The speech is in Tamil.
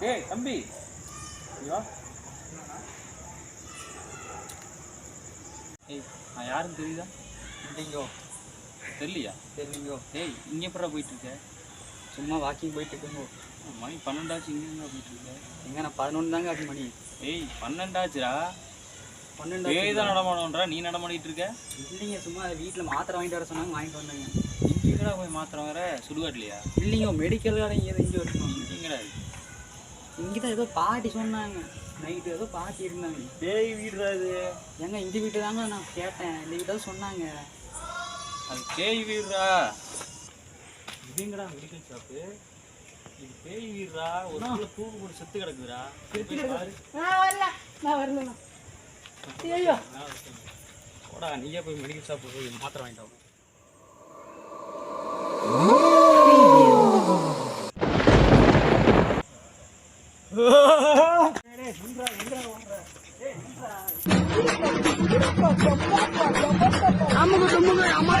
ஏய் தம்பி ஐயா ஏய் நான் யாருன்னு தெரியுதா? இல்லைங்கோ. தெரியலையா? சரிங்கோ. ஏய் இங்கே எப்படா போயிட்டு இருக்க? சும்மா வாக்கிங் போயிட்டு இருக்கோங்கோ. மணி 12 ஆச்சு, இங்கே போயிட்டு இருக்க? எங்க நான் 11 தாங்க ஆச்சு மணி. ஏய் 12 ஆச்சுடா. 12 ஏய் தான் நடமாடன்றா, நீ நடமாடிட்டு இருக்க? இல்லைங்க, சும்மா வீட்டில் மாத்திரை வாங்கிட்டு வர சொன்னாங்க, வாங்கிட்டு வந்தாங்க. இங்கேடா போய் மாத்திரம் வேற சுடுகாட்லையா? இல்லைங்க, மெடிக்கல் கடை இங்கே இருக்கணும். இங்கேடா இங்கே தான் ஏதோ பாட்டி சொன்னாங்க, நைட்டு ஏதோ பாட்டி இருந்தாங்க. பேய் வீடுடா இது. ஏங்க இந்த வீட்டு தாங்க நான் கேட்டேன், இந்த வீட்டை சொன்னாங்க. அது பேய் வீடுடா. இதுங்கடா மெடிக்கல் ஷாப்பு. இது பேய் வீடுடா. ஒரு நாள் தூக்கு போட்டு செத்து கிடக்குதுடா. நான் வரலண்ணா. ஐயோ போடா, நீயே போய் மெடிக்கல் ஷாப் போய் மாத்திரை வாங்கிட்டு வா. அம்மா